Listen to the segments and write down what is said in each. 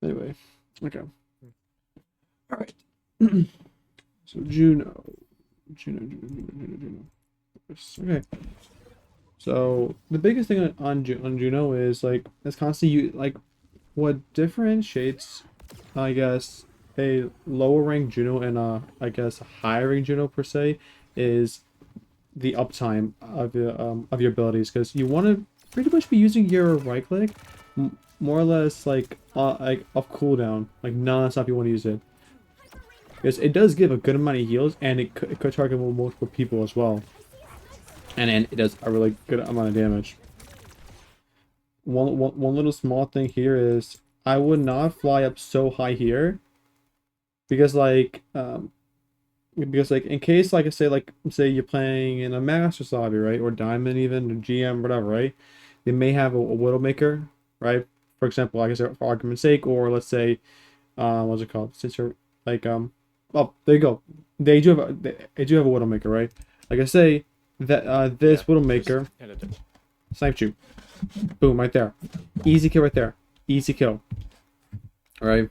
Anyway, okay. All right. So Juno. Yes, okay. So the biggest thing on Juno is like it's constantly you like what differentiates, I guess, a lower rank Juno and a I guess a higher rank Juno per se is the uptime of your abilities because you want to pretty much be using your right click more or less like off cooldown like non-stop you want to use it because it does give a good amount of heals and it could target multiple people as well and it does a really good amount of damage. One little small thing here is I would not fly up so high here because like in case like I say you're playing in a Masters lobby, right, or Diamond even or GM whatever, right, they may have a Widowmaker, right, for example, like I said, for argument's sake, or let's say what's it called, since you're like oh there you go, they do have a Widowmaker, right, like I say that this Yeah, just Widowmaker hit it. sniped you, boom, right there, easy kill right there, easy kill, right.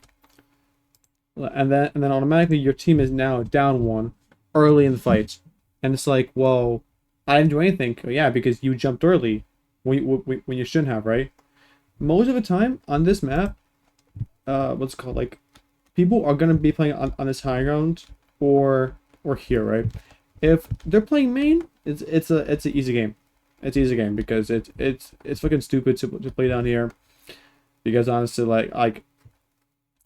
And then automatically your team is now down one early in the fight, and it's like, well, I didn't do anything. Yeah, because you jumped early when you shouldn't have, right? Most of the time on this map, what's it called, like people are gonna be playing on this high ground or here, right? If they're playing main, it's an easy game. It's an easy game because it's fucking stupid to play down here because honestly,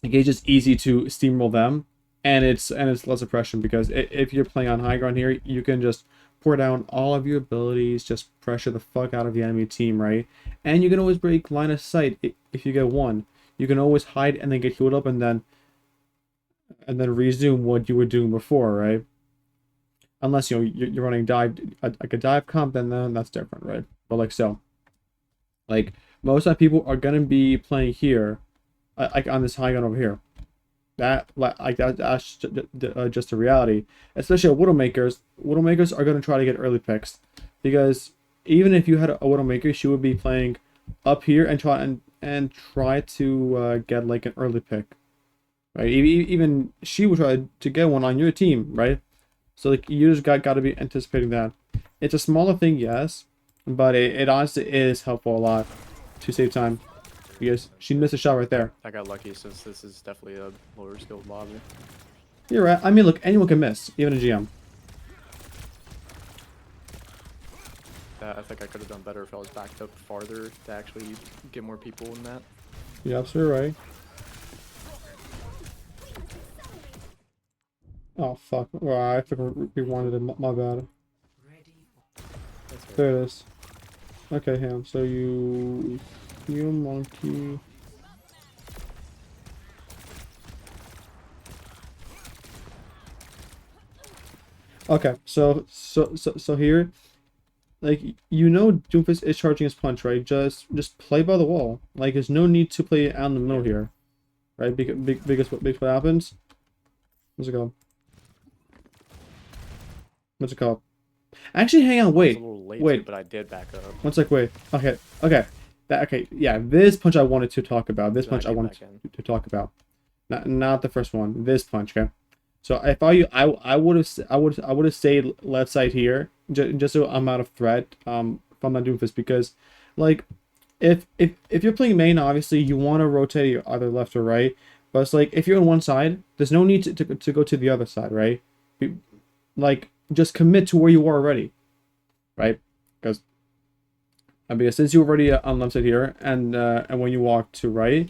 it's just easy to steamroll them, and it's less oppression because if you're playing on high ground here, you can just pour down all of your abilities, just pressure the fuck out of the enemy team, right? And you can always break line of sight if you get one. You can always hide and then get healed up and then resume what you were doing before, right? Unless you're running dive like a dive comp, then that's different, right? But like most of the people are gonna be playing here, like on this high ground over here. That's just a reality. Especially at Widowmakers. Widowmakers are going to try to get early picks because even if you had a Widowmaker, she would be playing up here and try to get like an early pick, right? Even she would try to get one on your team, right? So like you just got to be anticipating that. It's a smaller thing, yes, but it honestly is helpful a lot to save time because she missed a shot right there. I got lucky since this is definitely a lower skilled lobby. You're right. I mean, look, anyone can miss, even a GM. I think I could have done better if I was backed up farther to actually get more people in that. You're absolutely right. Oh, fuck. Well, I freaking rewinded it. My bad. That's fair. There it is. Okay, Ham. So you heal monkey. Okay, so here, like Doomfist is charging his punch, right? Just play by the wall. Like there's no need to play out in the middle here, right? Because what happens? What's it called? What's it called? Actually, hang on, I was a wait, little late to wait. it, but I did back up. One sec, wait. Okay. Okay, yeah, this punch I wanted to talk about. This Then I punch I came wanted back in. to talk about. Not the first one. This punch, okay? So if I would have stayed left side here, just so I'm out of threat from that Doomfist because, like, if you're playing main, obviously you want to rotate your either left or right. But it's like if you're on one side, there's no need to go to the other side, right? Like just commit to where you are already, right? Because since you're already on left side here, and when you walk to right,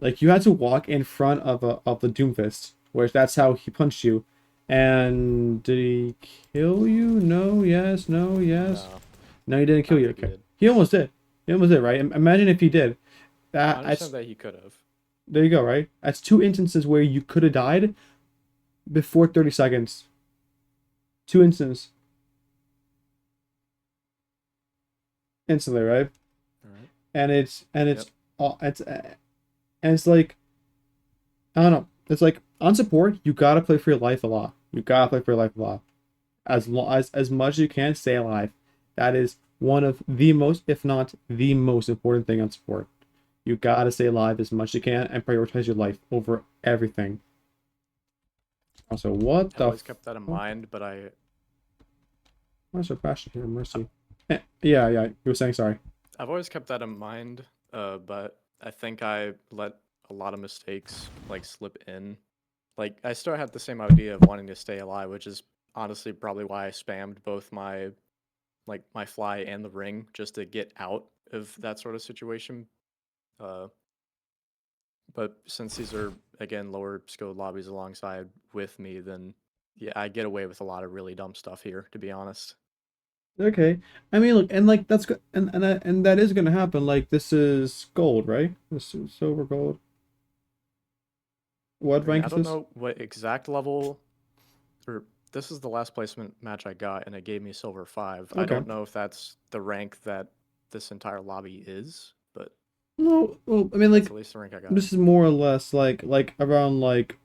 like you had to walk in front of the Doomfist, where that's how he punched you. And did he kill you? No, yes, no, yes. No, No, he didn't I kill don't you. think he Okay, did. he almost did. He almost did, right? Imagine if he did. I That's understand that he could have. there you go, right? That's two instances where you could have died before 30 seconds. Two instances instantly, right? Alright. And it's Yep. and it's like I don't know. It's like on support, you gotta play for your life a lot. You gotta play for your life a lot. As much as you can, stay alive. That is one of the most, if not the most important thing on support. You gotta stay alive as much as you can and prioritize your life over everything. Also, what I've the always kept that in mind, but where's our passion here? Mercy. Yeah, yeah, you were saying sorry. I've always kept that in mind, but I think I let a lot of mistakes like slip in. Like I still had the same idea of wanting to stay alive, which is honestly probably why I spammed both my my fly and the ring just to get out of that sort of situation. Uh, but since these are again lower skilled lobbies alongside with me, then yeah, I get away with a lot of really dumb stuff here, to be honest. Okay. I mean, look, and like that's good, and that is gonna happen. Like this is gold, right? This is silver gold. What I mean, rank I is don't this? know what exact level, or this is the last placement match I got, and it gave me silver 5. I Okay. don't know if that's the rank that this entire lobby is, but No, well, I mean, that's like at least the rank I got. this is more or less like around like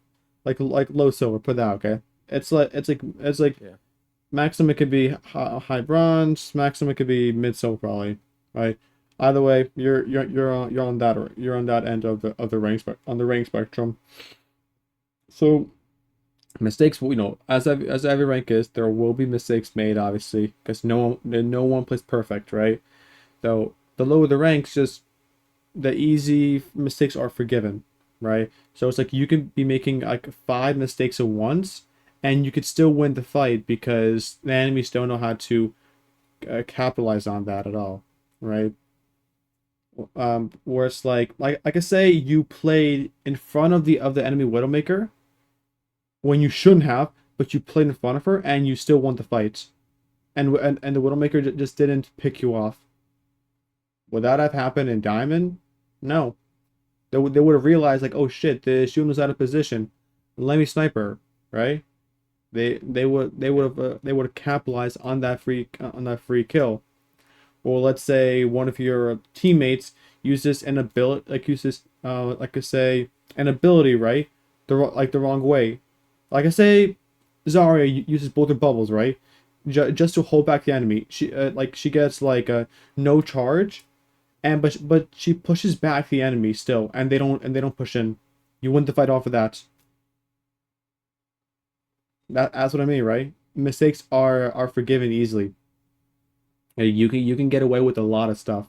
low silver. Put that okay. It's like Yeah. maximum it could be high bronze, maximum it could be mid silver probably, right? Either way, you're on that end of the on the rank spectrum. So mistakes, as every rank is, there will be mistakes made, obviously, because no one plays perfect, right? So the lower the ranks, just the easy mistakes are forgiven, right? So it's like you can be making like 5 mistakes at once, and you could still win the fight because the enemies don't know how to capitalize on that at all, right? Where it's like I say, you played in front of the enemy Widowmaker when you shouldn't have, but you played in front of her and you still won the fight, and the Widowmaker just didn't pick you off. Would that have happened in Diamond? No. They would have realized like, oh shit, the Juno's out of position. Let me snipe her, right? Yeah. They would have capitalized on that free kill. Or let's say one of your teammates uses an ability like I say an ability, right? The wrong way. Like I say, Zarya uses both her bubbles, right? Just to hold back the enemy. She gets like a no charge, and but she pushes back the enemy still, and they don't push in. You win the fight off of that. That's what I mean, right? Mistakes are forgiven easily. Yeah, you can get away with a lot of stuff.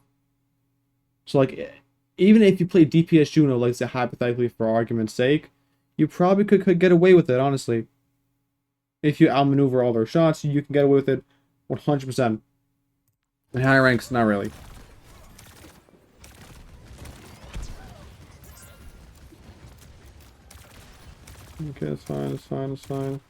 So like, even if you play DPS Juno, like say hypothetically for argument's sake, you probably could get away with it. Honestly, if you outmaneuver all their shots, you can get away with it 100%. In higher ranks, not really. Okay, that's fine. That's fine. That's fine.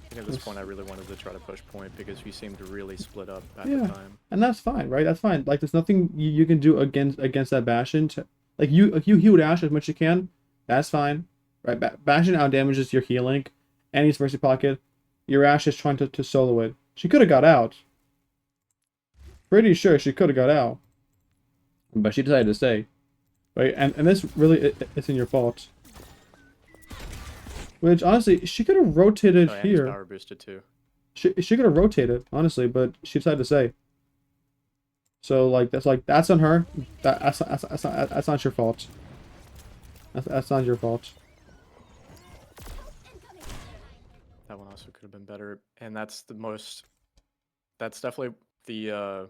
I think at this point I really wanted to try to push point because we seemed to really split up at the Yeah, time. and that's fine, right? That's fine. Like, there's nothing you can do against that Bastion. You heal Dash as much as you can. That's fine, right? Bastion out damages your healing, and his mercy pocket. Your Ash is trying to solo it. She could have got out. Pretty sure she could have got out, but she decided to stay, right? And this really it's in your fault. Which honestly, she could have rotated Oh, and he's here. power boosted too. She could have rotated honestly, but she decided to stay. So that's on her. That's not your fault. That's not your fault. That one also could have been better, and that's the most. That's definitely the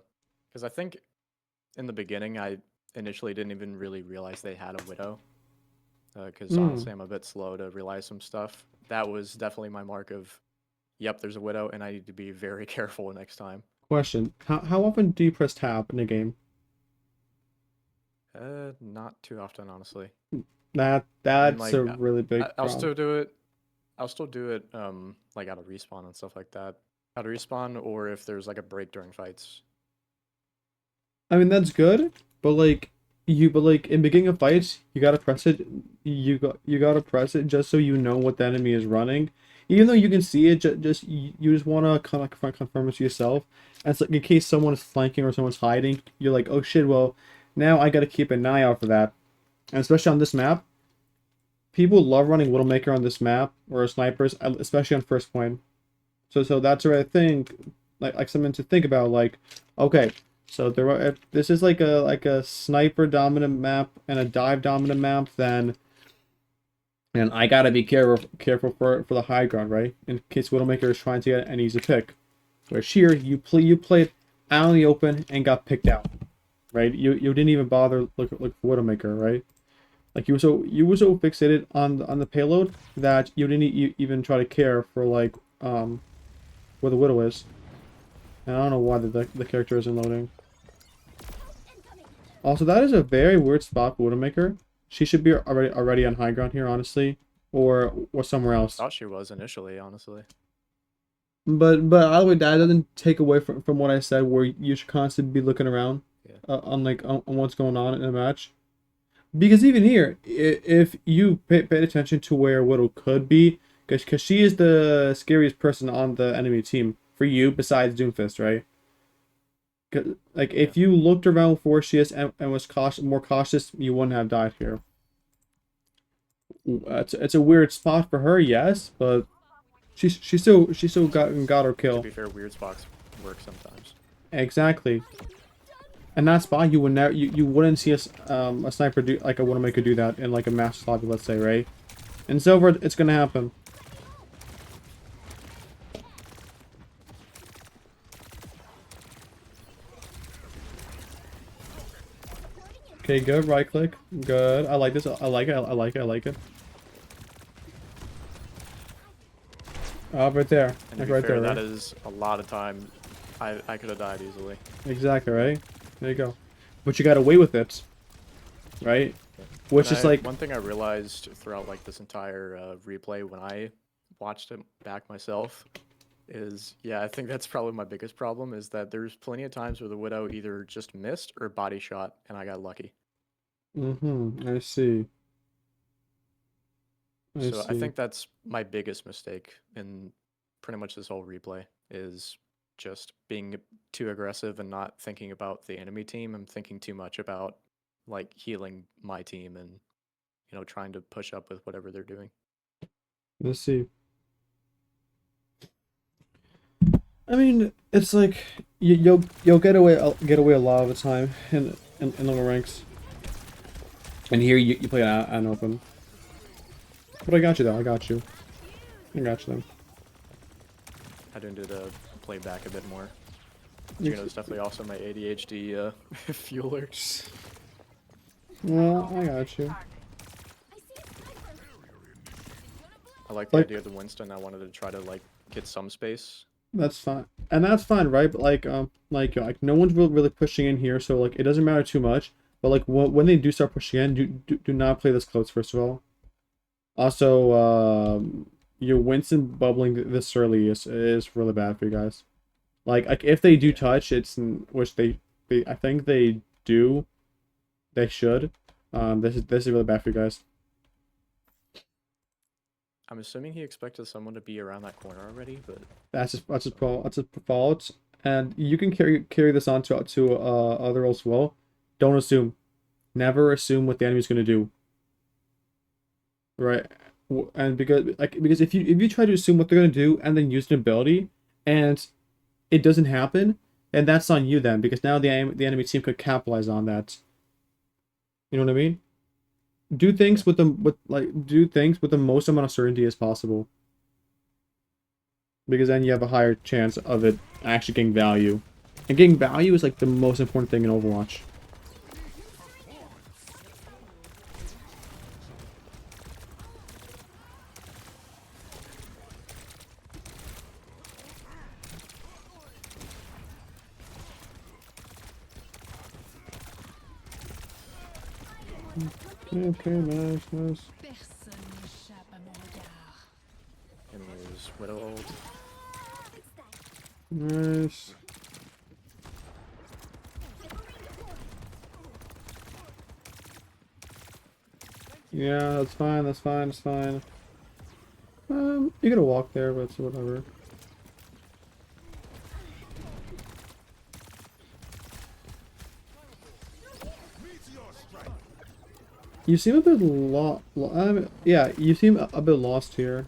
because I think in the beginning I initially didn't even really realize they had a widow. Because Hmm. honestly, I'm a bit slow to realize some stuff. That was definitely my mark of, yep, there's a widow, and I need to be very careful next time. Question: how often do you press tab in a game? Not too often, honestly. I mean, That's a like, really big I'll problem. still do it. I'll still do it, like out of respawn and stuff like that. Out of respawn, or if there's like a break during fights. I mean that's good, but like in beginning of fights, you gotta press it. You gotta press it just so you know what the enemy is running. Even though you can see it, you just wanna kind of confirm it to yourself. And it's like in case someone's flanking or someone's hiding, you're like, oh shit, well now I gotta keep an eye out for that. And especially on this map, people love running Widowmaker on this map or snipers, especially on first point. So that's where I think like something to think about. Like, okay, So there are, if this is like a sniper dominant map and a dive dominant map, then and I gotta be careful for the high ground, right? In case Widowmaker is trying to get an easy pick. Whereas here you played out in the open and got picked out, right? You didn't even bother look for Widowmaker, right? Like you were so fixated on the payload that you didn't even try to care for like where the Widow is. And I don't know why the character isn't loading. Also, that is a very weird spot for Widowmaker. She should be already on high ground here, honestly, or somewhere else. Thought she was initially, honestly. But either way, that doesn't take away from what I said, where you should constantly be looking around, Yeah. on what's going on in a match. Because even here, if you paid attention to where Widow could be, because she is the scariest person on the enemy team for you, besides Doomfist, right? Like, if you looked around for she is and was more cautious, you wouldn't have died here. It's a weird spot for her, yes, but she still got her kill. To be fair, weird spots work sometimes. Exactly. And that spot, you would never, you wouldn't see a sniper do like a Widowmaker do that in like a master lobby, let's say, right? In silver, it's gonna happen. Okay, good. Right click. Good. I like this. I like it. I like it. I like it. Right there. And Like to be right fair, there. that Right? is a lot of time. I could have died easily. Exactly, right? There you go. But you got away with it. Right? Which is like... One thing I realized throughout like this entire replay when I watched it back myself is, yeah, I think that's probably my biggest problem, is that there's plenty of times where the Widow either just missed or body shot, and I got lucky. I see. So I think that's my biggest mistake in pretty much this whole replay, is just being too aggressive and not thinking about the enemy team. I'm thinking too much about like healing my team and, you know, trying to push up with whatever they're doing. Let's see. I mean, it's like you'll get away a lot of the time in lower ranks. And here you play an open. But I got you though. I got you. I got you though. I do need to play back a bit more. Juno's definitely also my ADHD fueler. Well, I got you. I like the idea of the Winston. I wanted to try to like get some space. That's fine, and that's fine, right? But like no one's really pushing in here, so like it doesn't matter too much. But like when they do start pushing in, do not play this close, first of all. Also, your Winston bubbling this early is really bad for you guys. Like if they do touch, which they I think they do, they should. This is really bad for you guys. I'm assuming he expected someone to be around that corner already, but That's his fault, and you can carry this on to other roles as well. Don't assume, never assume what the enemy's gonna do. Right, and because if you try to assume what they're gonna do and then use an ability, and it doesn't happen, and that's on you then, because now the enemy team could capitalize on that. You know what I mean? Do things with the most amount of certainty as possible. Because then you have a higher chance of it actually getting value. And getting value is like the most important thing in Overwatch. Okay, nice. and there's Widow ult. Nice. Yeah, that's fine, that's fine. You're gonna walk there, but it's whatever. You seem a bit yeah, you seem a bit lost here.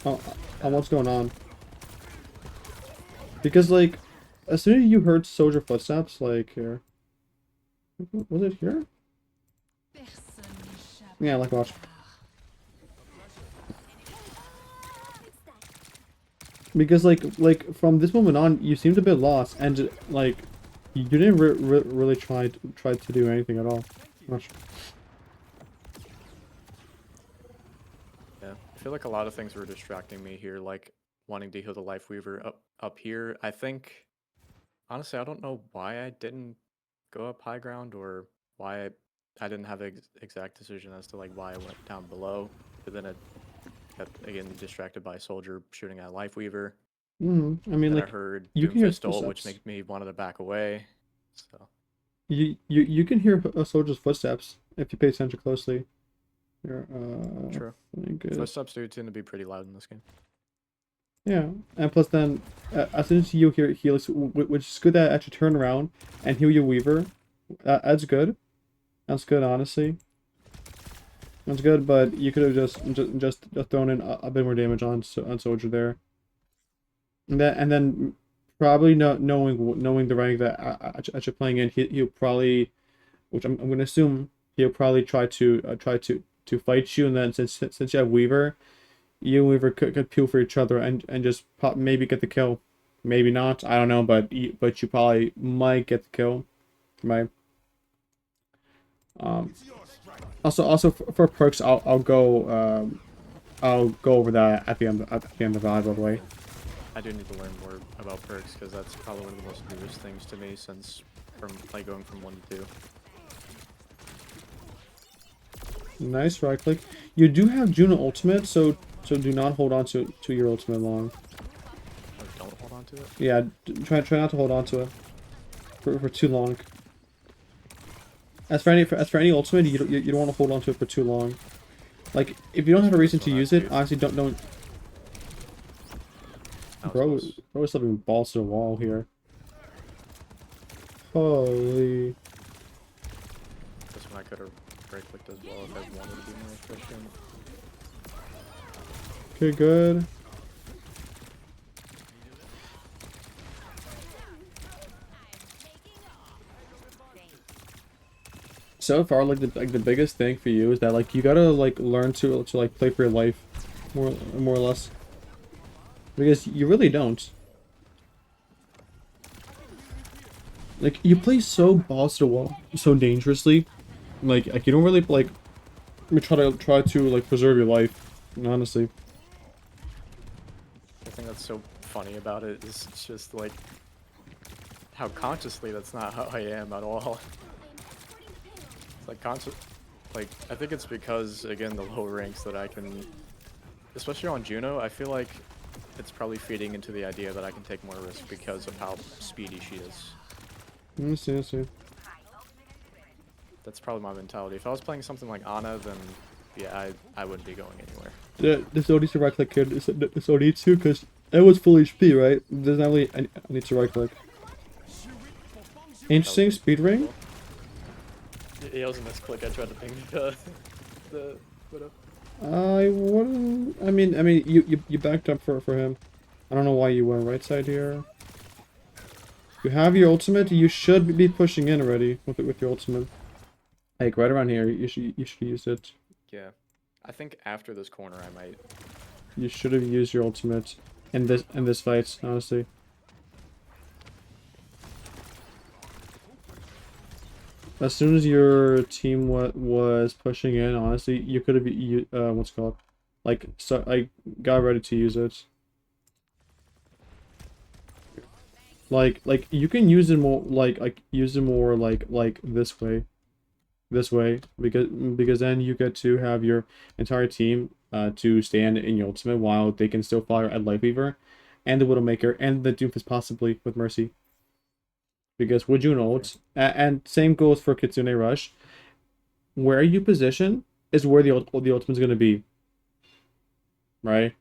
On what's going on. Because, like, as soon as you heard soldier footsteps, like here, was it here? Yeah, like watch. Because like from this moment on, you seemed a bit lost, and like you didn't really try to do anything at all. Much. Yeah, I feel like a lot of things were distracting me here, like wanting to heal the Life Weaver up here. I think honestly, I don't know why I didn't go up high ground or why I didn't have an exact decision as to like why I went down below. But then I kept again distracted by a soldier shooting at Life Weaver. I mean, Then I like heard you can hear Doomfist ult, which footsteps. made me wanted to back away. So You can hear a soldier's footsteps if you pay attention closely. Here, true. really good. Footsteps do tend to be pretty loud in this game. Yeah, and plus then, as soon as you hear Helix, which is good that actually turn around and heal your Weaver, that's good. That's good, honestly. That's good, but you could have just thrown in a bit more damage on Soldier there, and then probably not knowing the rank that you're playing in, he'll probably, which I'm gonna assume he'll probably try to fight you, and then since you have Weaver, you and Weaver could peel for each other and just maybe get the kill, maybe not, I don't know, but you probably might get the kill, right? Um, also for perks, I'll go over that at the end of the live, by the way. I do need to learn more about perks because that's probably one of the most newest things to me since from like going from 1 to 2. Nice right click. You do have Juno ultimate, so do not hold on to your ultimate long. Or don't hold on to it. Yeah, try not to hold on to it for too long. As for any ultimate, you don't want to hold on to it for too long. Like if you don't have a reason to use it, honestly, don't. Bro is slipping balls to the wall here. Holy. This one I could have right clicked as well if I wanted to be more efficient. Okay, good. So far, like the biggest thing for you is that like you gotta like learn to like play for your life, more or less, because you really don't. Like you play so balls to the wall, so dangerously, like you don't really like try to like preserve your life, honestly. The thing that's so funny about it is just like how consciously that's not how I am at all. It's like like I think it's because again the low ranks that I can, especially on Juno, I feel like it's probably feeding into the idea that I can take more risk because of how speedy she is. I see. That's probably my mentality. If I was playing something like Ana, then yeah, I wouldn't be going anywhere. Yeah, there's no need to right click here. There's no need to, because it was full HP, right? There's not really I need to right click. Interesting speed ring. It was a misclick. I tried to ping the whatever. I wouldn't. I mean, you backed up for him. I don't know why you went right side here. You have your ultimate. You should be pushing in already with your ultimate. Like right around here, you should use it. Yeah, I think after this corner I might. You should have used your ultimate in this fight, honestly. As soon as your team was pushing in, honestly, you could have what's it called, like, so I got ready to use it. Like you can use it more like this way, because then you get to have your entire team to stand in your ultimate while they can still fire at Lightweaver, and the Widowmaker and the Doomfist possibly with Mercy. Because with Juno ult, and same goes for Kitsune Rush, where you position is where the ultimate's gonna be, right?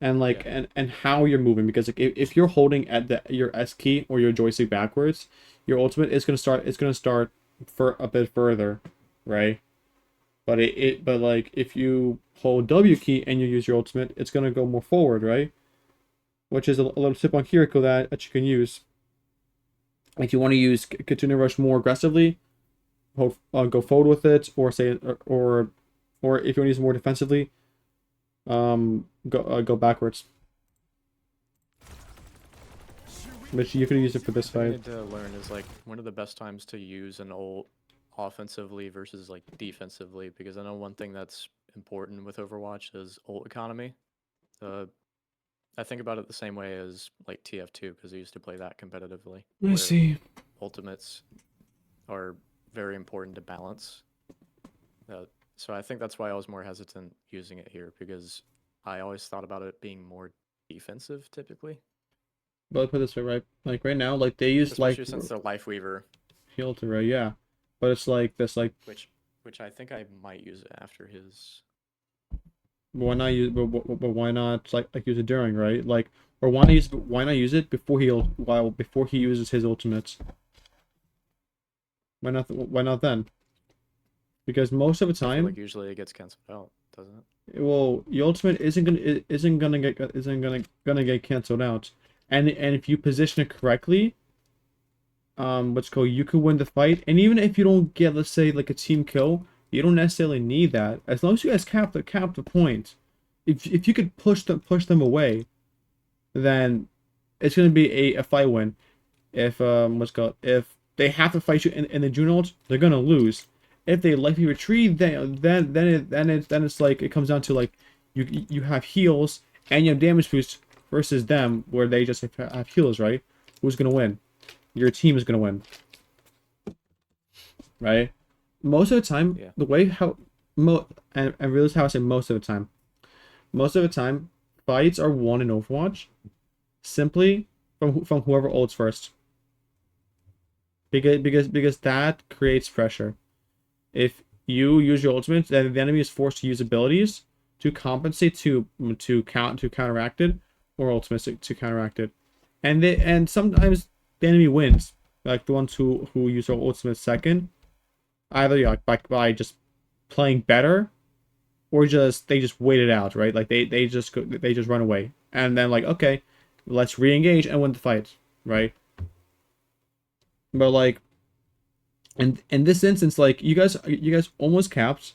And like and how you're moving, because like if you're holding at your S key or your joystick backwards, your ultimate is gonna start for a bit further, right? But like if you hold W key and you use your ultimate, it's gonna go more forward, right? Which is a little tip on Kiriko that you can use. If you want to use Kitsune Rush more aggressively, go forward with it, or say, or if you want to use it more defensively, go backwards. But you can use it for this What I fight. need to learn is like when are the best times to use an ult offensively versus like defensively, because I know one thing that's important with Overwatch is ult economy. Uh, I think about it the same way as like TF2 because I used to play that competitively, I where see. ultimates are very important to balance. So I think that's why I was more hesitant using it here because I always thought about it being more defensive typically, But put it this way, right? Like right now, like they use like especially since the Life Weaver, heal to right, yeah. But it's like this, like which I think I might use it after his. why not use? But why not like use it during, right? Like, or why not use it before before he uses his ultimates? Why not? Why not then? Because most of the I feel like time, usually it gets canceled out, doesn't it? well, your ultimate isn't gonna get canceled out, and if you position it correctly, what's called, you could win the fight. And even if you don't get, let's say, like a team kill, you don't necessarily need that. As long as you guys cap the point, if you could push them away, then it's gonna be a fight win. If if they have to fight you in the Juno ult, they're gonna lose. If they likely retreat, then it's like it comes down to like you have heals and you have damage boost versus them where they just have heals, right? Who's gonna win? Your team is gonna win, right? Most of the time, Yeah. the way how and realize how I say most of the time. Most of the time, fights are won in Overwatch simply from whoever ults first. Because that creates pressure. If you use your ultimate, then the enemy is forced to use abilities to compensate to counteract it, or ultimates to counteract it. And sometimes the enemy wins. Like the ones who use their ultimate second, either by just playing better, or they just wait it out, right? Like they just run away. And then like, okay, let's re-engage and win the fight, right? But like in this instance, like you guys almost capped,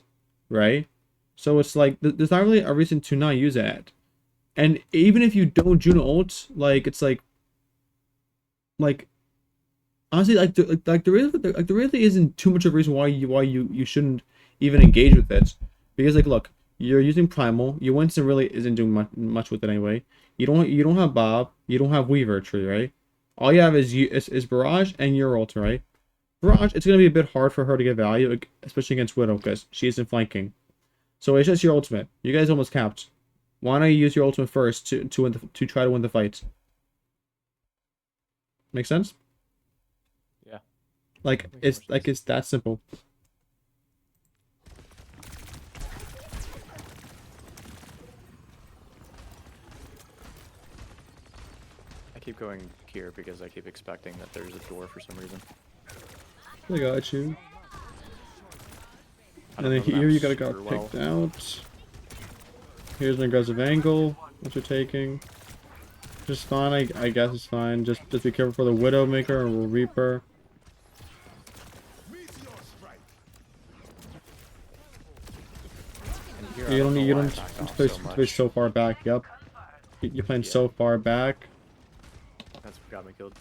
right? So it's like there's not really a reason to not use it. And even if you don't Juno ult, like it's like honestly, there really isn't too much of a reason why you shouldn't even engage with it, because like look, you're using Primal. Your Winston really isn't doing much with it anyway. You don't have Bob. You don't have Weaver tree, right? All you have is Barrage and your ult, right? Barrage, it's gonna be a bit hard for her to get value, especially against Widow, because she isn't flanking. So it's just your ultimate. You guys almost capped. Why not use your ultimate first to try to win the fight? Make sense? Yeah. Like Makes more sense. it's that simple. I keep going here because I keep expecting that there's a door for some reason. I got you. I And don't then know the here map you gotta super got well. picked out. Here's an aggressive angle, what you're taking. Just fine, I guess it's fine. Just be careful for the Widowmaker or Reaper. And here, I You don't don't know you why I don't backed off play, so play much. so far back. Yep, you're playing Yeah. so far back. That's what got me killed.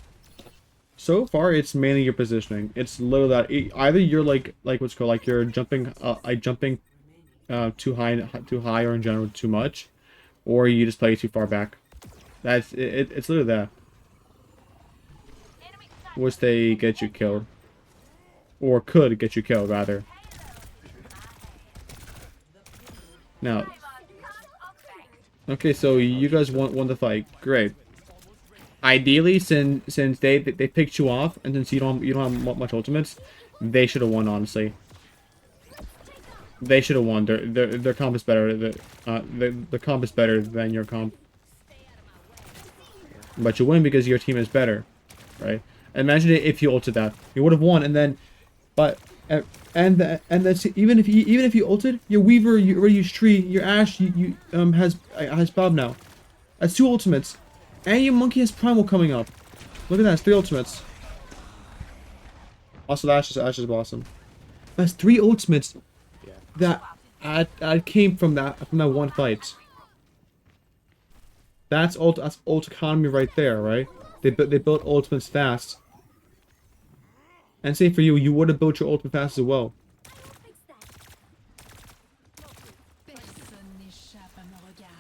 So far, it's mainly your positioning. It's literally that either you're like what's called, like you're jumping too high, or in general too much, or you just play too far back. That's it. It's literally that. Which they get you killed, or could get you killed rather. Now, okay, so you guys won the fight. Great. Ideally, since they picked you off, and since you don't have much ultimates, they should have won. Honestly, they should have won. Their comp is better. The comp is better than your comp. But you win because your team is better, right? Imagine if you ulted that, you would have won, and then, but and that's even if you ulted your Weaver, you already used Tree, your Ash, has Bob now. That's two ultimates, and your Monkey has Primal coming up. Look at that, it's three ultimates. Also, that's just Blossom. That's 3 ultimates Yeah. that I came from that one fight. That's ult economy right there, right? They built ultimates fast. And same for you, you would have built your ultimate fast as well. Personne n'échappe à mon regard.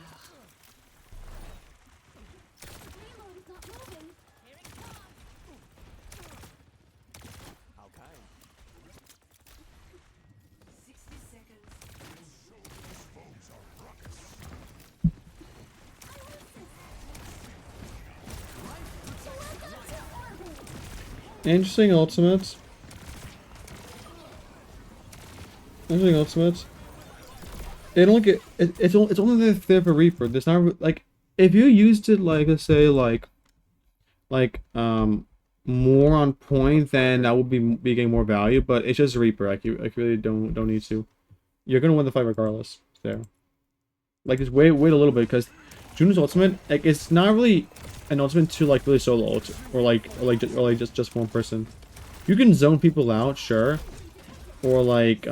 Okay. 60 seconds. Interesting ultimates. Interesting ultimates. It only get it's only there for Reaper. There's not like if you used it like let's say like more on point, then that would be getting more value. But it's just Reaper. Like you really don't need to. You're gonna win the fight regardless. There. Like just wait a little bit because Juno's ultimate like it's not really an ultimate to like really solo ult or just one person. You can zone people out, sure, or or like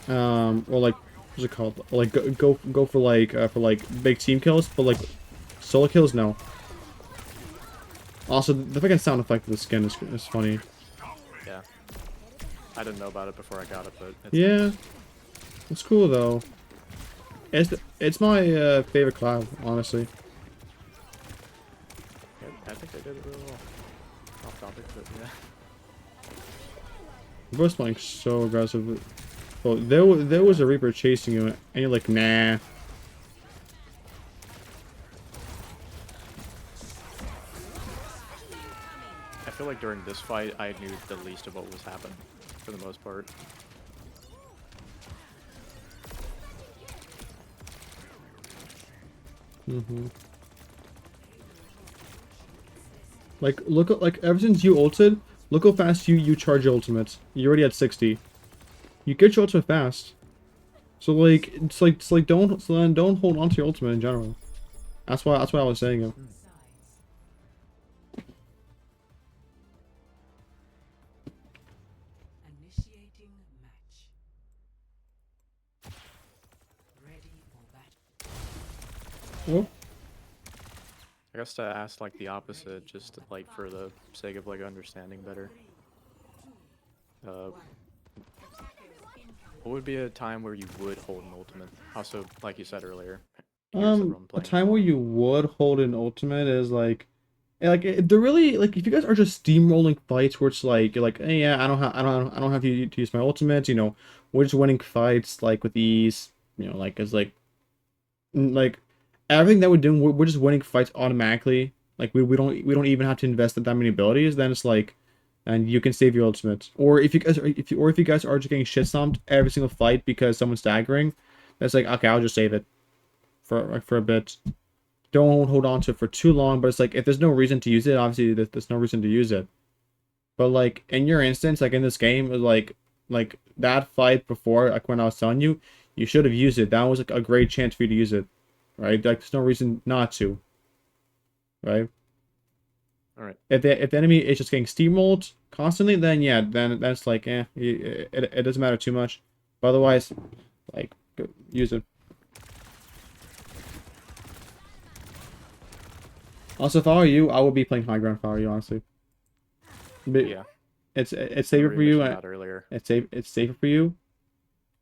what's it called? Or like go for like big team kills, but like solo kills, no. Also, the fucking sound effect of the skin is funny. Yeah. I didn't know about it before I got it, but it's Yeah, nice. it's cool though. It's my favorite cloud, honestly. Yeah, I think they did it really well. Off topic, but yeah. We're both playing so aggressive. Well, there was a Reaper chasing you, and you're like, nah. I feel like during this fight, I knew the least of what was happening, for the most part. Mm-hmm. Like look at like ever since you ulted, look how fast you charge your ultimates. You already at 60. You get your ultimate fast. So like it's like don't so then don't hold on to your ultimate in general. That's why I was saying it. Initiating match. Ready for battle. Well, I guess to ask like the opposite, just like for the sake of like understanding better. What would be a time where you would hold an ultimate? Also, like you said earlier, here's everyone a playing time it. where you would hold an ultimate is like they're really like if you guys are just steamrolling fights where it's like you're like hey, yeah I don't have to use my ultimate, you know, we're just winning fights like with ease, you know, like it's like everything that we're doing we're just winning fights automatically, like we don't even have to invest that many abilities, then it's like and you can save your ultimate. Or if you guys are just getting shit stomped every single fight because someone's staggering, that's like okay, I'll just save it for a bit. Don't hold on to it for too long, but it's like if there's no reason to use it, obviously there's no reason to use it. But like in your instance, like in this game, it was like that fight before, like when I was telling you, you should have used it. That was like a great chance for you to use it, right? Like there's no reason not to, right? All right. If the enemy is just getting steamrolled constantly, then yeah, then that's like it doesn't matter too much. But otherwise, like use it. Also, if I were you, I would be playing high ground if I were you, honestly. But Yeah. it's I safer already for you. mentioned that earlier. It's safer for you.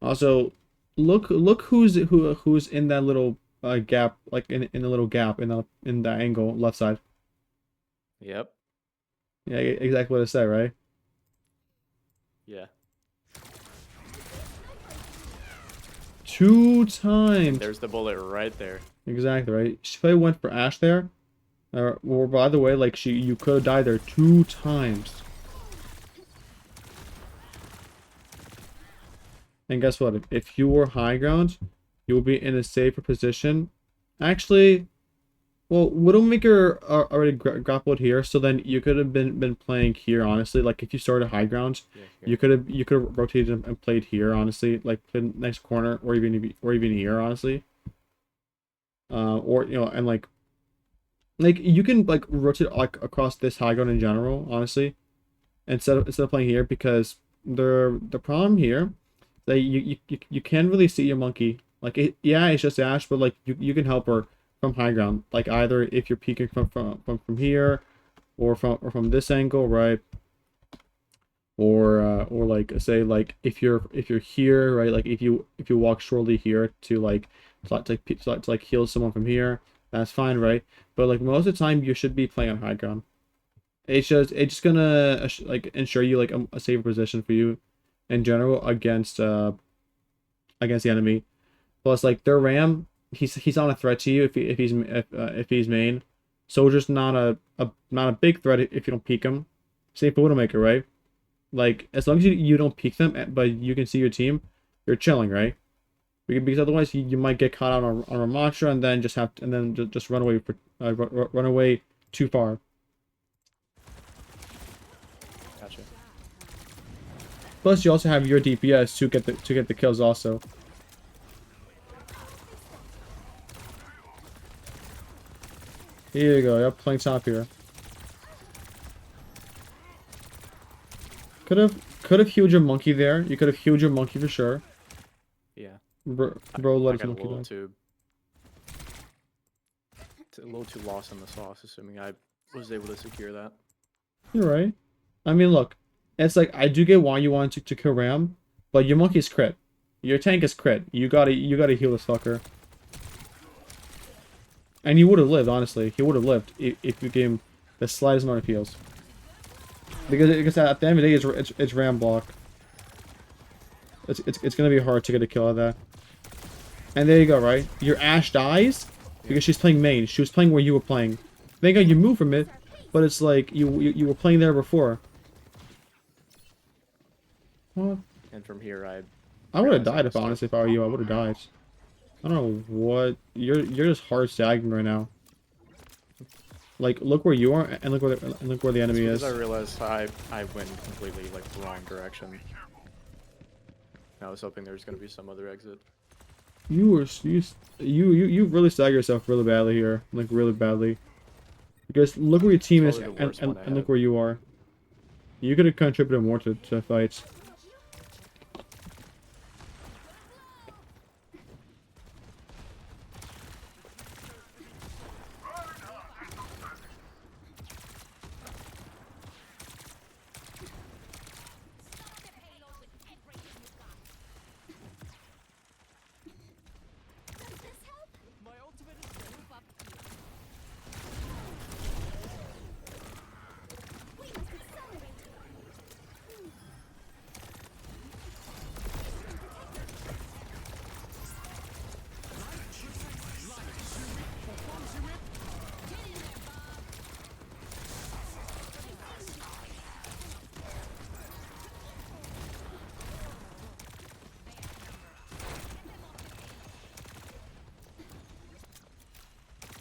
Also, look who's in that little gap, like in the little gap in the angle left side. Yep. Yeah, exactly what I said, right? Yeah. 2 times. There's the bullet right there. Exactly, right? She probably went for Ash there. Or by the way, like you could have died there 2 times. And guess what? If you were high ground, you will be in a safer position. Actually, well, Widowmaker already grappled here, so then you could have been playing here. Honestly, like if you started high ground, Yeah. Here. you could have rotated and played here. Honestly, like played next corner or even here. Honestly, or you know, and like you can like rotate like across this high ground in general. Honestly, instead of playing here because the problem here that you can't really see your monkey. Like yeah, it's just Ash, but like you can help her from high ground. Like either if you're peeking from here, or from this angle, right? Or like say like if you're here, right? Like if you walk shortly here to like heal someone from here, that's fine, right? But like most of the time you should be playing on high ground. It's just gonna like ensure you like a safer position for you in general against the enemy. Plus like their ram, he's not a threat to you if he's main. Soldier's not a big threat if you don't peek him. Same for Widowmaker, right? Like as long as you don't peek them, but you can see your team, you're chilling, right? Because otherwise you might get caught out on a Ramattra and then just run away run away too far. Gotcha. Plus you also have your DPS to get the kills also. Here you go. Yep, playing top here. Could have healed your monkey there. You could have healed your monkey for sure. Yeah. Bro, I let got his monkey die. a little too lost in the sauce, assuming I was able to secure that. You're right. I mean, look, it's like I do get why you want to kill Ram, but your monkey's crit. Your tank is crit. You gotta heal this fucker. And he would have lived, honestly. He would have lived if you gave him the slightest amount of heals. Because at the end of the day, it's Ram block. It's gonna be hard to get a kill out of that. And there you go, right? Your Ashe dies because she's playing main. She was playing where you were playing. Thank God you moved from it, but it's like you were playing there before. What? And from here, I would have died if honestly if I were you. I would have died. I don't know what you're just hard staggering right now. Like look where you are and look where the enemy is. I realized I went completely like the wrong direction. I was hoping there was gonna be some other exit. You really stagger yourself really badly here, like really badly. Because look where your team is and look where you are. You could have contributed more to fights.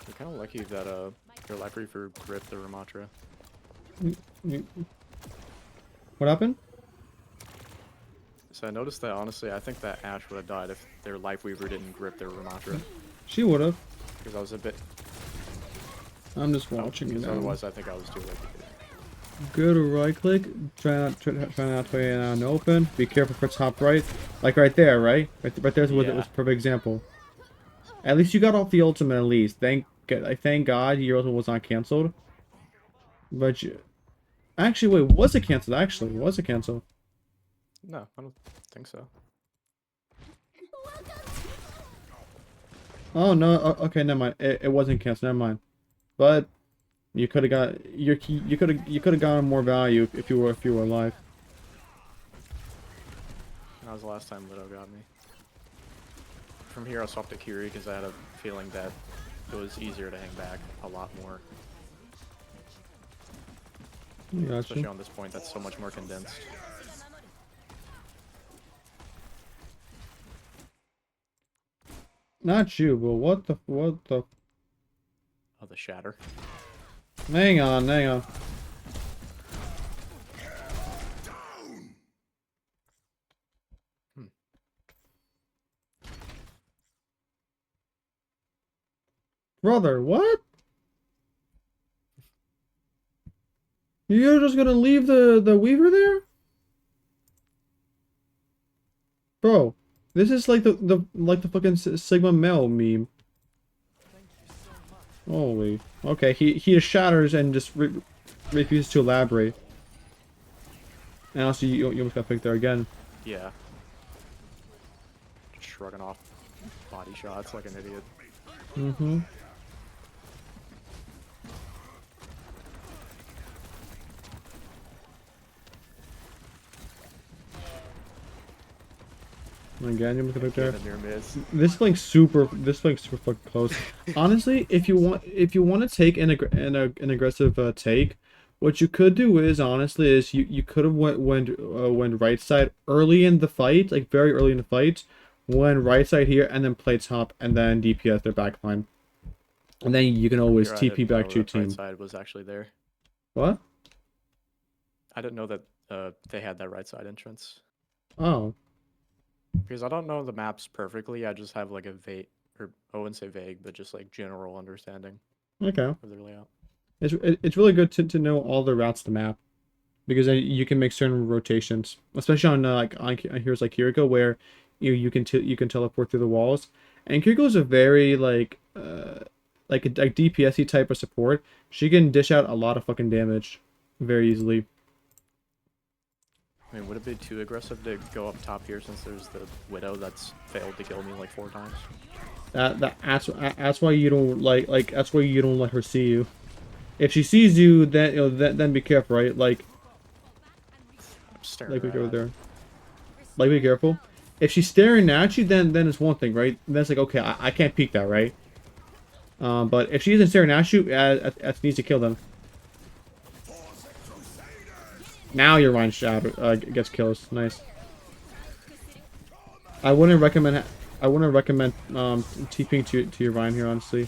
You're kind of lucky that your Life Reaper gripped the Ramatra. What happened? So I noticed that honestly, I think that Ashe would have died if their Life Weaver didn't grip their Ramatra. She would have. Because I was a bit. I'm just watching you Because now. otherwise, I think I was too late. Go to right click. Try not to play it out in open. Be careful for top right. Like right there, right? Right there's was a perfect example. At least you got off the ultimate. At least thank God your ultimate was not canceled. But actually, wait, was it canceled? Actually, was it canceled? No, I don't think so. Oh no. Okay, never mind. It wasn't canceled. Never mind. But you could have got you could have gotten more value if you were alive. That was the last time Widow got me. From here, I swapped to Kiri because I had a feeling that it was easier to hang back a lot more. Gotcha. Especially on this point, that's so much more condensed. Not you, but what the? Oh, the shatter. Hang on. Brother, what? You're just gonna leave the Weaver there? Bro, this is like the fucking Sigma Male meme. Holy. Okay, he just shatters and just refuses to elaborate. And also, you almost got picked there again. Yeah. Shrugging off body shots like an idiot. Mm-hmm. Again, you almost got picked there. Near miss. This thing's super fucking close. Honestly, if you want to take an aggressive take, what you could do is you could have went right side early in the fight, like very early in the fight, went right side here and then play top and then DPS their back line, and then you can always Here, I TP didn't back know to your that right team. side was actually there. What? I didn't know that they had that right side entrance. Oh, Because I don't know the maps perfectly. I just have like a vague, or I wouldn't say vague, but just like general understanding okay. of their layout. It's really good to know all the routes to the map, because then you can make certain rotations, especially on on heroes like Kiriko, where you can teleport through the walls. And Kiriko is a very like a DPS-y type of support. She can dish out a lot of fucking damage very easily. I mean, would it be too aggressive to go up top here since there's the Widow that's failed to kill me like 4 times? That's why you don't that's why you don't let her see you. If she sees you, then then be careful, right? Like Staring we right go at there. Like, be careful. If she's staring at you, then it's one thing, right? Then it's like, okay, I can't peek that, right? But if she isn't staring at you, it needs to kill them. Now your Rhine shatter gets kills. Nice. I wouldn't recommend TPing to your Rhine here, honestly.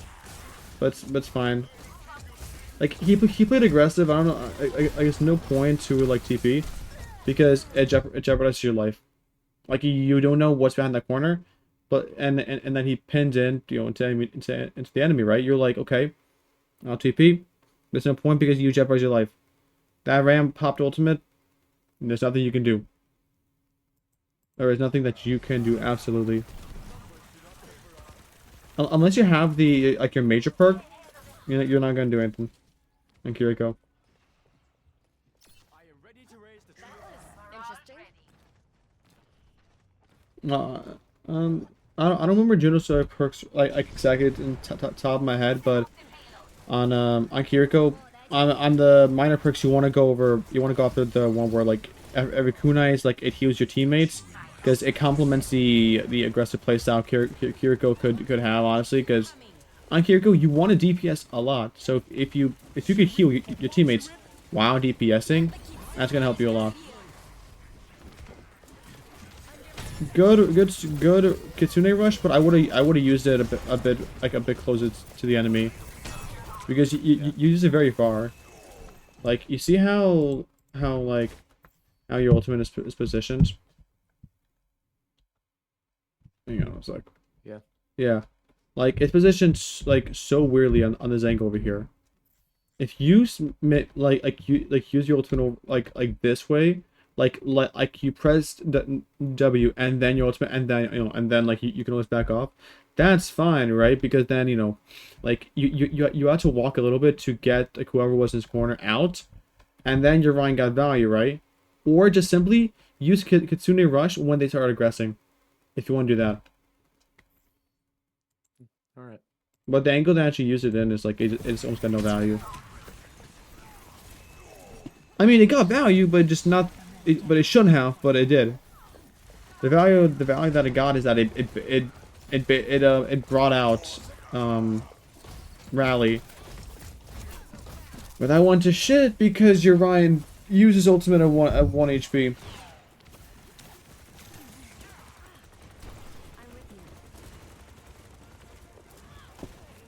But it's fine. Like he played aggressive. I don't know. I guess no point to like TP, because it jeopardizes your life. Like you don't know what's behind that corner, but and then he pinned in into the enemy, right? You're like, okay, I'll TP. There's no point because you jeopardize your life. That Ram popped ultimate. And there's nothing you can do. There is nothing that you can do. Absolutely. Unless you have the like your major perk, you're not gonna do anything. And Kiriko. I don't remember Juno's perks like exactly in top of my head, but on Kiriko, on the minor perks, you want to go after the one where like every kunai is like it heals your teammates, because it complements the aggressive playstyle Kiriko could have, honestly. Because on Kiriko you want to DPS a lot, so if you could heal your teammates while DPSing, that's gonna help you a lot. Good Kitsune rush, but I would have used it a bit closer to the enemy, because you use it very far. Like, you see how your ultimate is positioned. Hang on a sec. Yeah, like it's positioned like so weirdly on this angle over here. If you use your ultimate like this way, like you press W and then your ultimate, and then like you can always back off. That's fine, right? Because then like you have to walk a little bit to get like whoever was in his corner out, and then your Rhine got value, right? Or just simply use Kitsune Rush when they start aggressing, if you want to do that. All right. But the angle to actually use it in is like it's almost got no value. I mean, it got value, but just not. But it shouldn't have, but it did. The value that it got is that it brought out Rally. But that went to shit because your Ryan uses ultimate at 1 HP.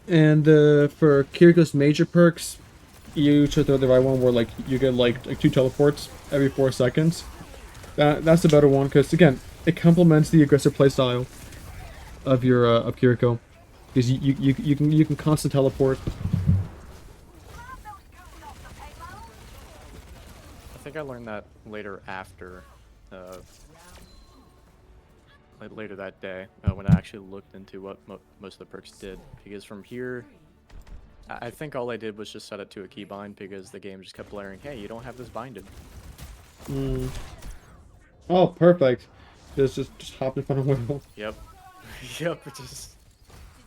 And for Kiriko's major perks, you should throw the right one where like you get like 2 teleports every 4 seconds. That's the better one, because again, it complements the aggressive playstyle of your of Kiriko, because you can constant teleport. think I learned that later after, later that day when I actually looked into what most of the perks did. Because from here, I think all I did was just set it to a keybind because the game just kept blaring, "Hey, you don't have this binded." Mm. Oh, perfect. Just hop in front of Widow. Yep. Yep. Just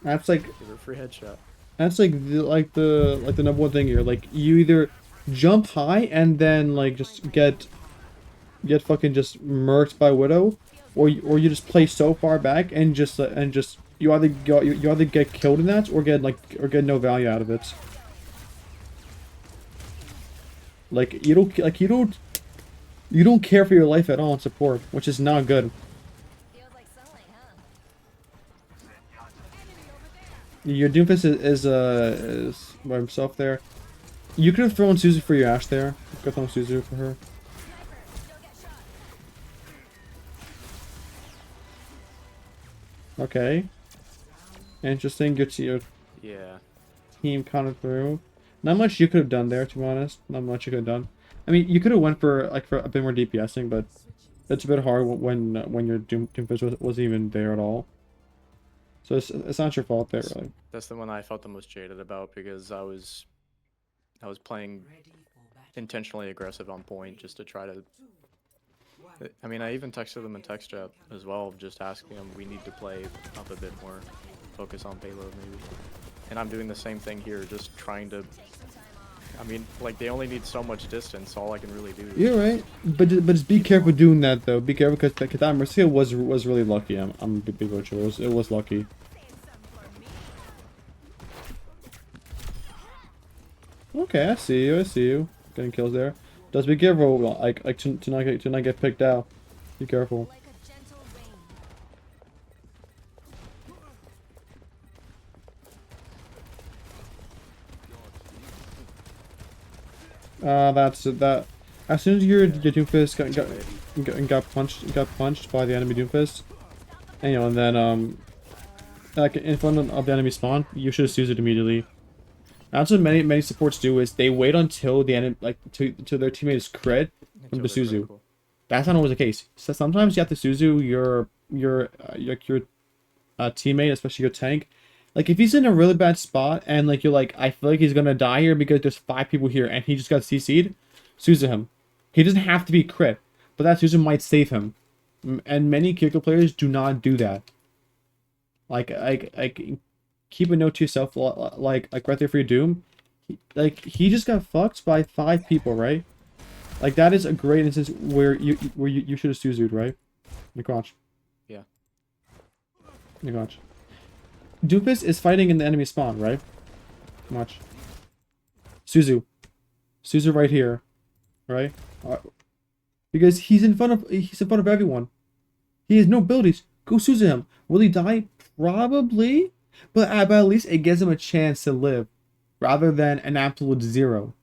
That's like give her a free headshot. that's like the number one thing here. Like you either jump high and then like just get fucking just murked by Widow, or you just play so far back and just you either get killed in that or get no value out of it. Like you don't care for your life at all in support, which is not good. Feels like sunlight, huh? Your Doomfist is by himself there. You could have thrown Suzu for your Ashe there. You could have thrown Suzu for her. Okay. Interesting. Good to see your Yeah. team counted through. Not much you could have done there, to be honest. Not much you could have done. I mean, you could have went for a bit more DPSing, but it's a bit hard when your Doomfist wasn't even there at all. So it's not your fault there, really. That's the one I felt the most jaded about because I was playing Ready for battle. intentionally aggressive on point just to try to. I mean, I even texted them in text chat as well, just asking them we need to play up a bit more, focus on payload maybe. And I'm doing the same thing here, just trying to. I mean, like they only need so much distance. All I can really do. You're right, but just be careful doing that though. Be careful because that Mercia was really lucky. I'm a big butcher. It was lucky. Okay, I see you. I see you. Getting kills there. Just be careful, like to not get picked out. Be careful. Like a gentle rain. That's that. As soon as your Doomfist got punched by the enemy Doomfist, and then like in front of the enemy spawn, you should have used it immediately. That's what many supports do is they wait until the enemy till their teammate is crit from the Until they're Suzu. critical. That's not always the case. So sometimes you have to Suzu your teammate, especially your tank. Like if he's in a really bad spot and like you're like, I feel like he's gonna die here because there's 5 people here and he just got CC'd, Suzu him. He doesn't have to be crit, but that Suzu might save him. And many Kiriko players do not do that. Like keep a note to yourself, like right there for your Doom. He just got fucked by 5 people, right? Like that is a great instance where you should have Suzu'd, right? Like watch. Yeah. Like watch. Doomfist is fighting in the enemy spawn, right? Watch. Suzu right here, right? Because he's in front of everyone. He has no abilities. Go Suzu him. Will he die? Probably. But at least it gives him a chance to live, rather than an absolute 0.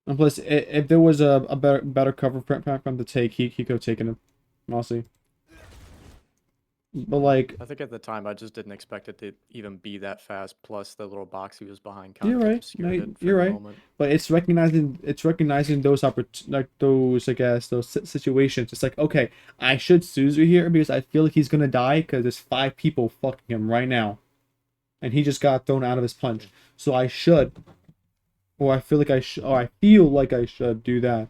And plus, if there was a better cover for him to take, he could have taken him. Honestly. But like, I think at the time I just didn't expect it to even be that fast. Plus the little box he was behind. You're right. obscured No, it for you're the right. moment. But it's recognizing those those situations. It's like, okay, I should Suzu here because I feel like he's gonna die because there's 5 people fucking him right now, and he just got thrown out of his punch. So I should, or I feel like I should, or I feel like I should do that.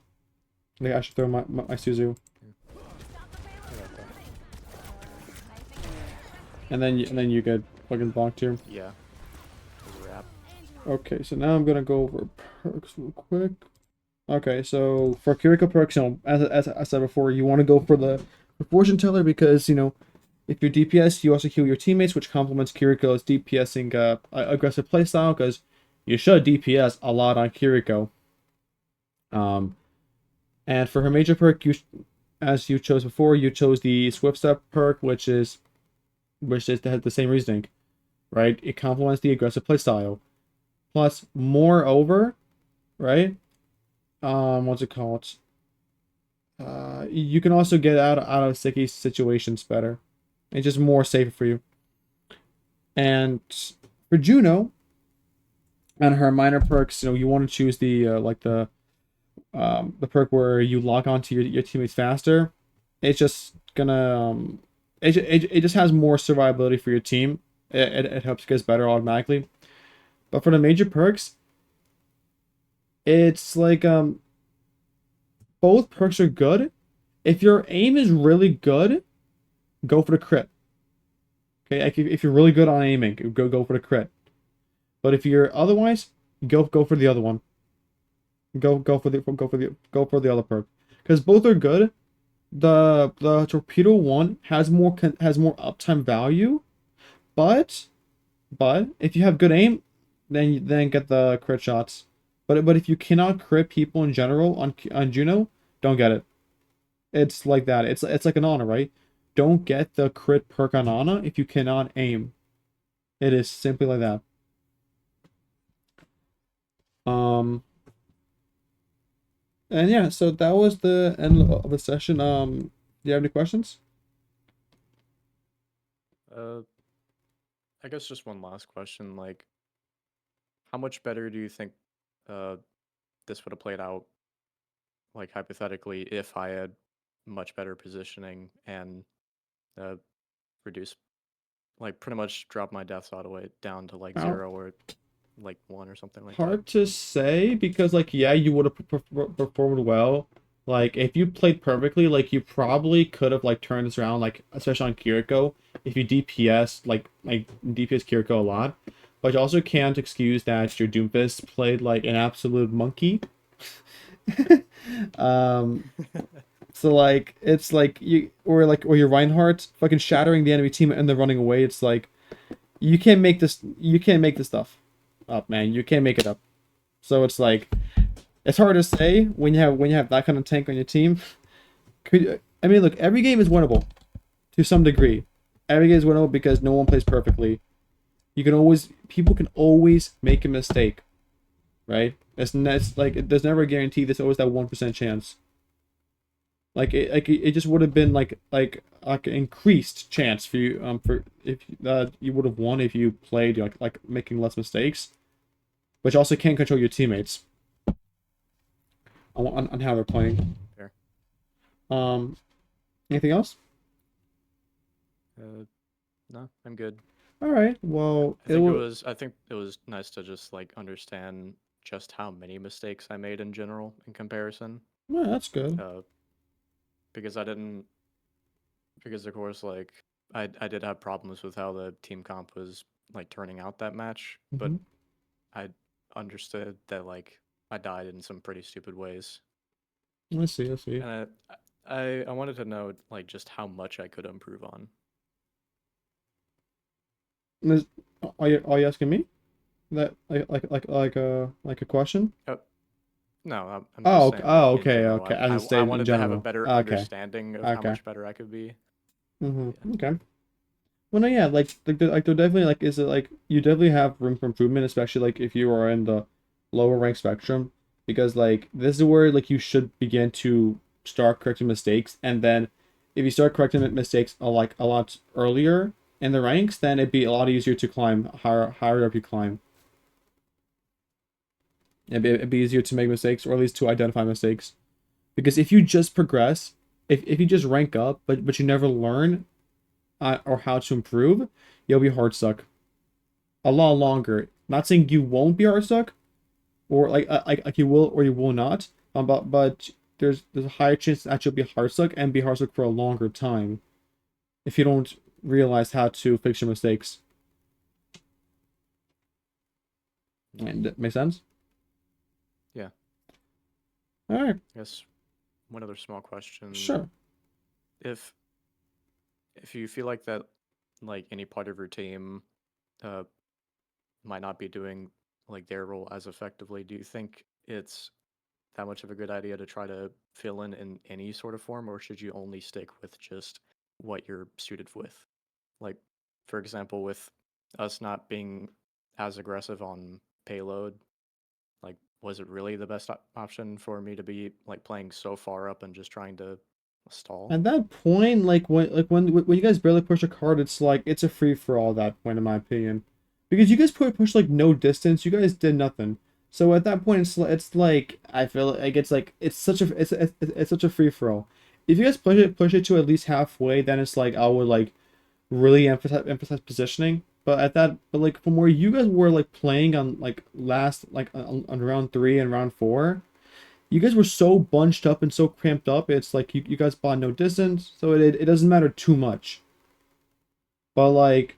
Like I should throw my Suzu, and then you get fucking blocked here. Yeah. It was a wrap. Okay, so now I'm gonna go over perks real quick. Okay, so for Kiriko perks, as I said before, you want to go for the Fortune Teller because, if you're DPS, you also heal your teammates, which complements Kiriko's DPSing aggressive playstyle, because you should DPS a lot on Kiriko. And for her major perk, as you chose before, you chose the Swift Step perk, which has the same reasoning, right? It complements the aggressive playstyle. Plus, moreover, right? What's it called? You can also get out of sticky situations better. It's just more safer for you. And for Juno and her minor perks, you want to choose the the perk where you lock onto your teammates faster, it's just gonna it just has more survivability for your team. It helps you guys better automatically. But for the major perks, it's like both perks are good. If your aim is really good, go for the crit. Okay, if you're really good on aiming, go for the crit. But if you're otherwise, go for the other one. Go for the other perk, because both are good. The torpedo one has more uptime value, but if you have good aim, then get the crit shots. But if you cannot crit people in general on Juno, don't get it. It's like that. It's like an honor, right? Don't get the crit perk on Ana if you cannot aim. It is simply like that. And yeah, so that was the end of the session. Do you have any questions? I guess just one last question. Like, how much better do you think this would have played out, like hypothetically, if I had much better positioning and uh, reduce, like, pretty much drop my deaths all the way down to like How- 0 or like 1 or something like that? Hard to say because like yeah, you would have performed well. Like if you played perfectly, like you probably could have like turned this around, like especially on Kiriko, if you DPS like DPS Kiriko a lot. But you also can't excuse that your Doomfist played like an absolute monkey. um so like it's like or your Reinhardt fucking shattering the enemy team and then running away. It's like you can't make this stuff up, man. You can't make it up. So it's like it's hard to say when you have that kind of tank on your team. I mean, look, every game is winnable to some degree. Every game is winnable because no one plays perfectly. People can always make a mistake, right? It's like there's never a guarantee. There's always that 1% chance. It just would have been like an increased chance for you for if you would have won if you played like making less mistakes, but you also can't control your teammates on how they're playing. Fair. Anything else? No, I'm good. All right. Well, I think it was nice to just like understand just how many mistakes I made in general in comparison. well, that's good. Because because of course like I did have problems with how the team comp was like turning out that match, but Mhm. I understood that like I died in some pretty stupid ways, I see. I see. and I wanted to know like just how much I could improve on. Is- are you asking me that like a question? No, I'm Oh, just saying oh, like in okay, general. okay. As in I statement in wanted to have a general. better Okay, understanding of how okay. much better I could be. Mm-hmm. Okay. Well, no, yeah, there definitely like is it like you definitely have room for improvement, especially like if you are in the lower rank spectrum, because like this is where like you should begin to start correcting mistakes, and then if you start correcting mistakes a lot earlier in the ranks, then it'd be a lot easier to climb higher up you climb. It'd be easier to make mistakes or at least to identify mistakes, because if you just progress, if you just rank up, but you never learn or how to improve, you'll be hard stuck a lot longer. Not saying you won't be hard stuck, or like you will or you will not. But there's a higher chance that you'll be hard stuck and be hard stuck for a longer time if you don't realize how to fix your mistakes. And that makes sense. Yeah. All right. I guess one other small question. Sure. If you feel like that like any part of your team uh might not be doing like their role as effectively, do you think it's that much of a good idea to try to fill in any sort of form, or should you only stick with just what you're suited with? Like, for example, with us not being as aggressive on payload, like, was it really the best option for me to be like playing so far up and just trying to stall? At that point, when you guys barely push a card, it's like it's a free for all at that point, in my opinion, because you guys push like no distance. You guys did nothing. So at that point, it's like I feel like it's such a free for all. If you guys push it to at least halfway, then it's like I would like really emphasize positioning. But like from where you guys were like playing on like last like on round 3 and round 4, you guys were so bunched up and so cramped up. It's like you guys bought no distance, so it doesn't matter too much. But like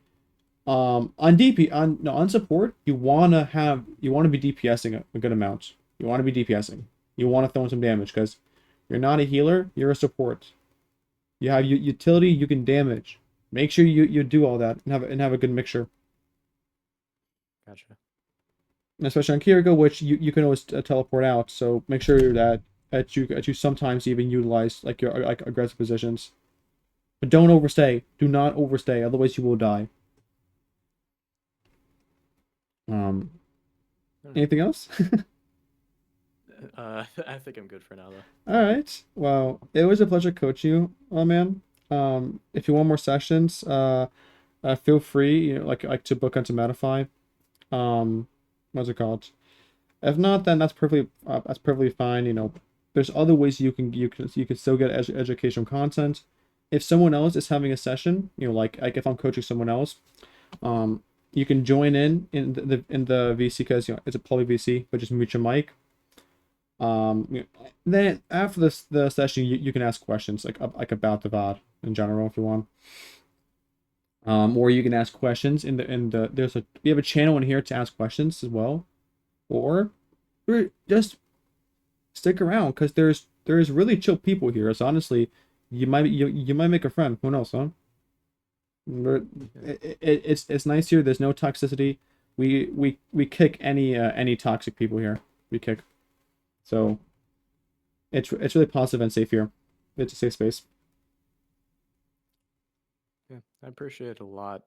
on DP on no on support, you wanna be DPSing a good amount. You want to be DPSing. You want to throw in some damage because you're not a healer. You're a support. You have utility. You can damage. Make sure you do all that and have a good mixture. Gotcha. And especially on Kiriko, which you can always teleport out. So make sure that you sometimes even utilize like your like aggressive positions. But don't overstay. Do not overstay. Otherwise you will die. Um. Anything else? I think I'm good for now though. All right. Well, it was a pleasure coaching you, oh man. If you want more sessions, feel free, like to book onto Medify. Um, what's it called? If not, then that's perfectly fine. There's other ways you can still get educational content. If someone else is having a session, like if I'm coaching someone else, you can join in the VC because it's a public VC, but just mute your mic. Then after the session, you can ask questions like about the VOD in general if you want. Or you can ask questions in the we have a channel in here to ask questions as well. Or just stick around because there's really chill people here. So honestly, you might make a friend. Who knows, huh? It's nice here. There's no toxicity. We kick any toxic people here. We kick. So it's really positive and safe here. It's a safe space. Yeah, I appreciate it a lot.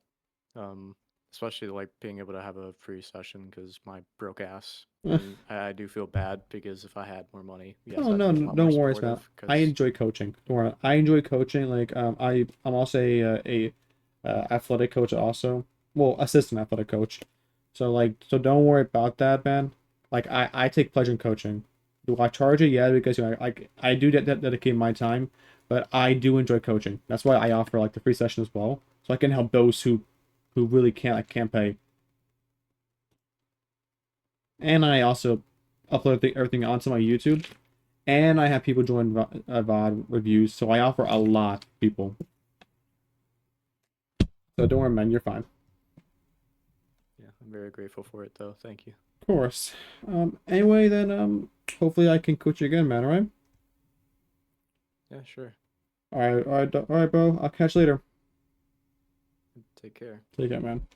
Especially like being able to have a free session because my broke ass. And I do feel bad because if I had more money, yes, Oh I'd no, be a lot more don't worry about. supportive. I Because enjoy coaching. Don't worry. I enjoy coaching. Like I'm also a athletic coach also. Well, assistant athletic coach. So don't worry about that, man. Like I take pleasure in coaching. Do I charge it? Yeah, because I do dedicate my time, but I do enjoy coaching. That's why I offer like the free session as well, so I can help those who really can't pay. And I also upload everything onto my YouTube. And I have people join VOD reviews, so I offer a lot, people. So don't worry, man, you're fine. yeah, I'm very grateful for it though. Thank you. Of course. Anyway, then, hopefully I can coach you again, man, alright? Yeah, sure. Alright, bro. I'll catch you later. Take care. Take care, man.